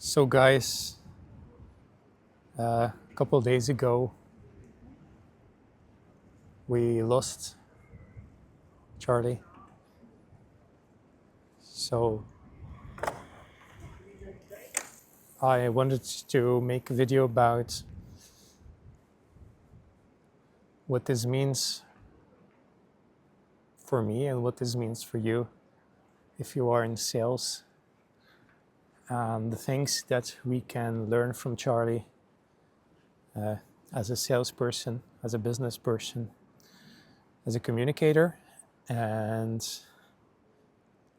So guys, a couple of days ago we lost Charlie. So I wanted to make a video about what this means for me and what this means for you if you are in sales, and the things that we can learn from Charlie as a salesperson, as a business person, as a communicator, and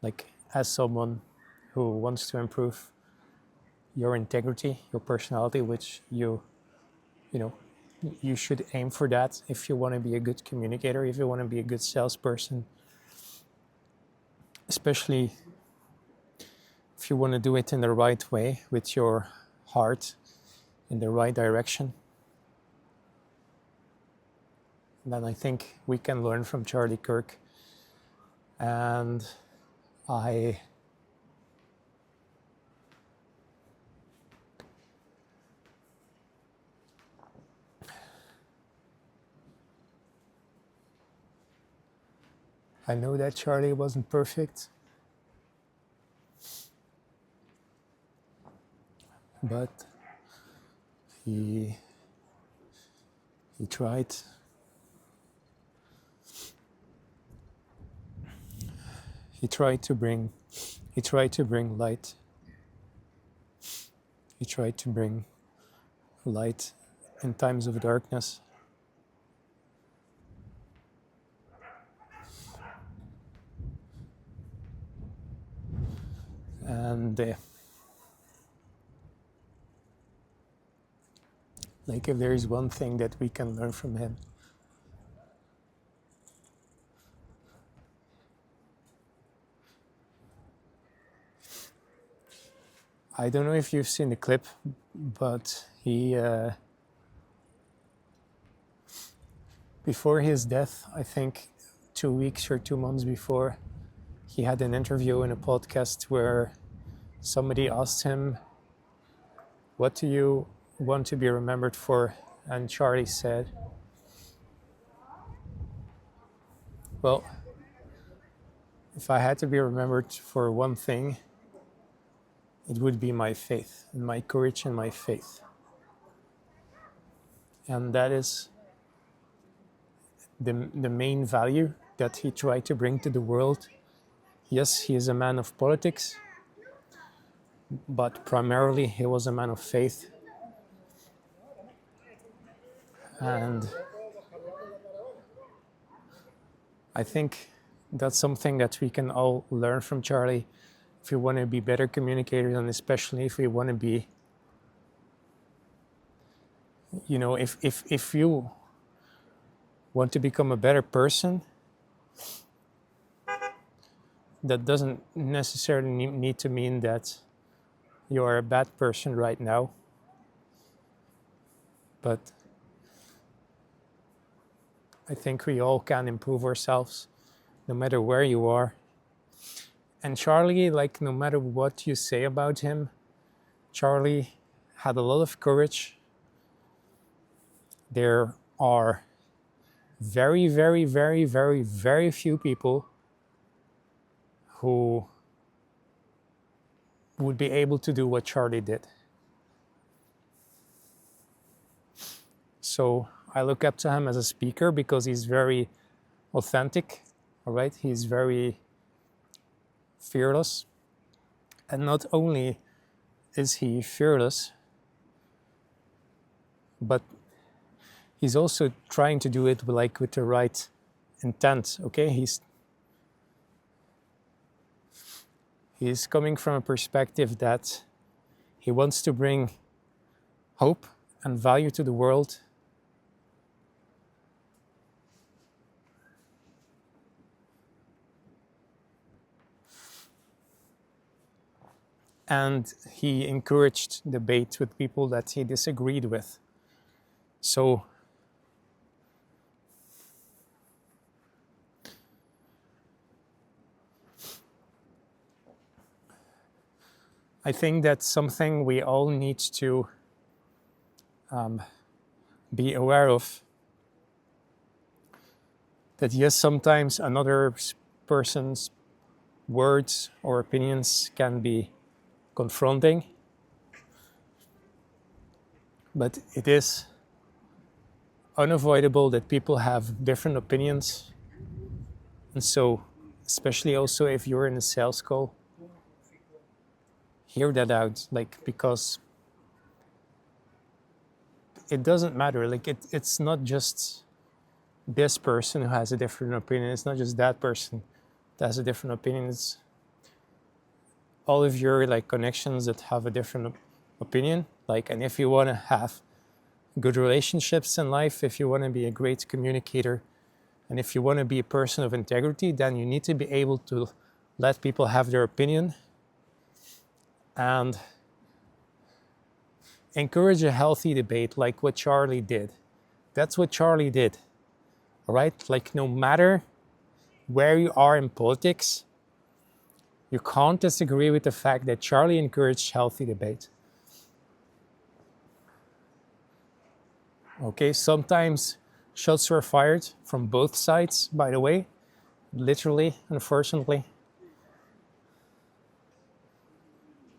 like as someone who wants to improve your integrity, your personality, which you know you should aim for that if you want to be a good communicator, if you want to be a good salesperson, especially if you want to do it in the right way with your heart in the right direction. Then I think we can learn from Charlie Kirk. And I know that Charlie wasn't perfect, but he tried. He tried to bring light. He tried to bring light in times of darkness. And like, if there is one thing that we can learn from him, I don't know if you've seen the clip, but he before his death, I think 2 weeks or 2 months before, he had an interview in a podcast where somebody asked him, "What do you want to be remembered for?" And Charlie said, "Well, if I had to be remembered for one thing, it would be my faith, and my courage and my faith." And that is the main value that he tried to bring to the world. Yes, he is a man of politics, but primarily he was a man of faith. And I think that's something that we can all learn from Charlie if we want to be better communicators, and especially if we want to be, if you want to become a better person, that doesn't necessarily need to mean that you are a bad person right now. But I think we all can improve ourselves, no matter where you are. And Charlie, like, no matter what you say about him, Charlie had a lot of courage. There are very, very, very, very, very few people who would be able to do what Charlie did. So I look up to him as a speaker because he's very authentic, all right? He's very fearless. And not only is he fearless, but he's also trying to do it with the right intent, okay? He's coming from a perspective that he wants to bring hope and value to the world. And he encouraged debate with people that he disagreed with. So I think that's something we all need to be aware of. That yes, sometimes another person's words or opinions can be confronting, but it is unavoidable that people have different opinions. And so, especially also if you're in a sales call, hear that out, like, because it doesn't matter. Like, it's not just this person who has a different opinion. It's not just that person that has a different opinion. It's all of your like connections that have a different opinion. Like, and if you want to have good relationships in life, if you want to be a great communicator, and if you want to be a person of integrity, then you need to be able to let people have their opinion and encourage a healthy debate, like what Charlie did. That's what Charlie did, all right? Like, no matter where you are in politics, you can't disagree with the fact that Charlie encouraged healthy debate. Okay, sometimes shots were fired from both sides, by the way, literally, unfortunately.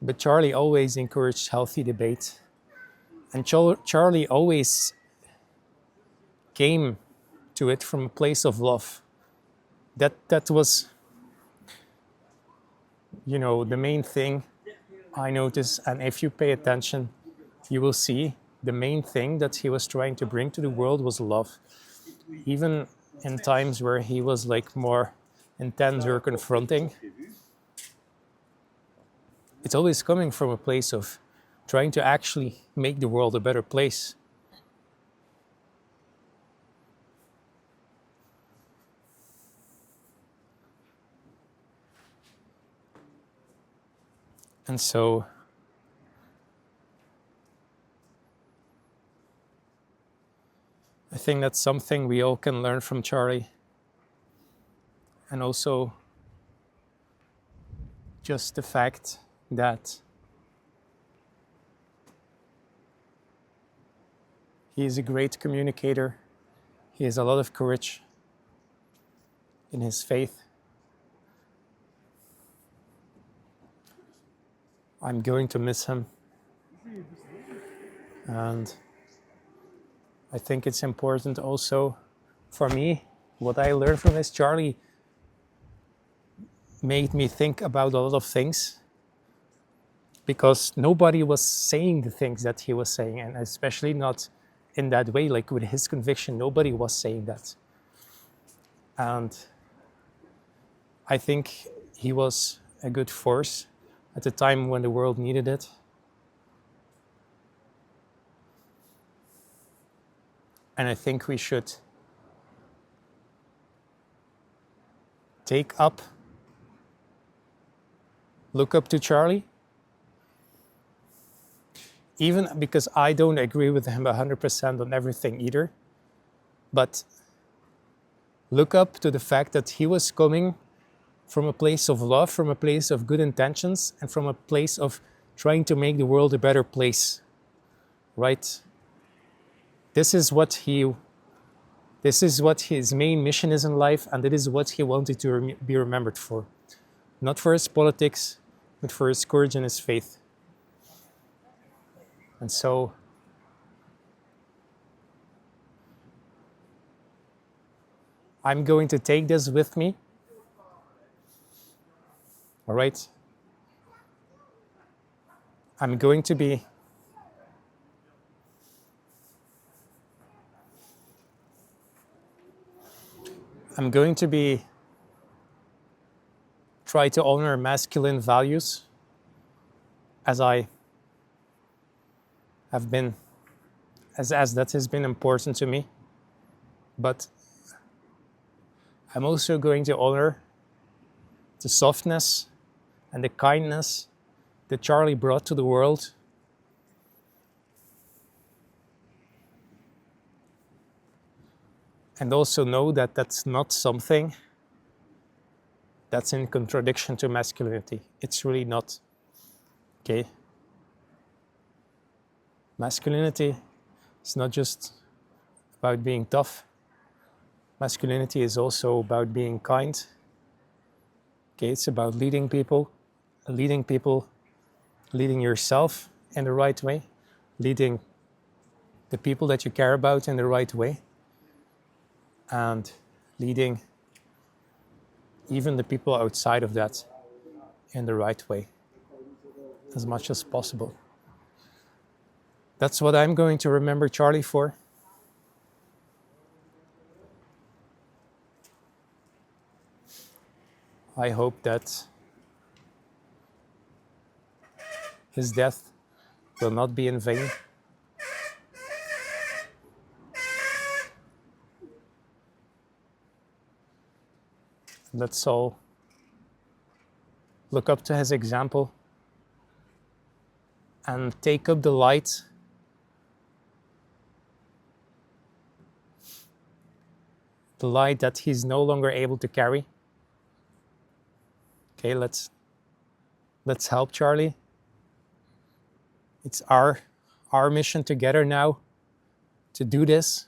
But Charlie always encouraged healthy debate. And Charlie always came to it from a place of love. That was, you know, the main thing I noticed. And if you pay attention, you will see the main thing that he was trying to bring to the world was love. Even in times where he was like more intense or confronting, it's always coming from a place of trying to actually make the world a better place. And so I think that's something we all can learn from Charlie. And also just the fact that he is a great communicator. He has a lot of courage in his faith. I'm going to miss him. And I think it's important also for me, what I learned from this, Charlie made me think about a lot of things because nobody was saying the things that he was saying, and especially not in that way, like with his conviction, nobody was saying that. And I think he was a good force at the time when the world needed it. And I think we should look up to Charlie, even because I don't agree with him 100% on everything either, but look up to the fact that he was coming from a place of love, from a place of good intentions, and from a place of trying to make the world a better place, right? This is what his main mission is in life, and it is what he wanted to be remembered for. Not for his politics, but for his courage and his faith. And so I'm going to take this with me. All right? I'm going to try to honor masculine values as I have been, as that has been important to me. But I'm also going to honor the softness and the kindness that Charlie brought to the world. And also know that that's not something that's in contradiction to masculinity. It's really not. Okay? Masculinity is not just about being tough. Masculinity is also about being kind. Okay, it's about leading people, leading yourself in the right way, leading the people that you care about in the right way, and leading even the people outside of that in the right way as much as possible. That's what I'm going to remember Charlie for. I hope that his death will not be in vain. Let's all look up to his example and take up the light that he's no longer able to carry. Okay, let's help Charlie. It's our mission together now to do this.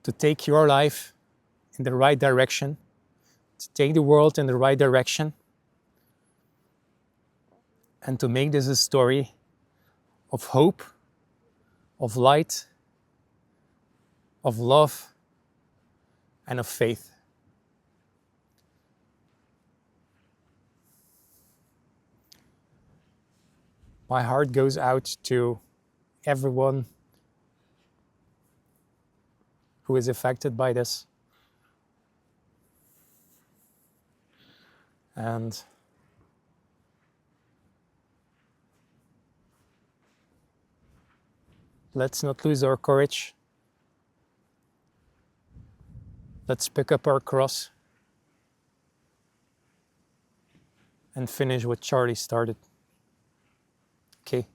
To take your life in the right direction, to take the world in the right direction, and to make this a story of hope, of light, of love, and of faith. My heart goes out to everyone who is affected by this. And let's not lose our courage. Let's pick up our cross and finish what Charlie started. Okay.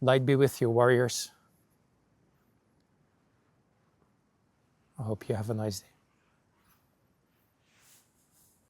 Light be with you, warriors. I hope you have a nice day.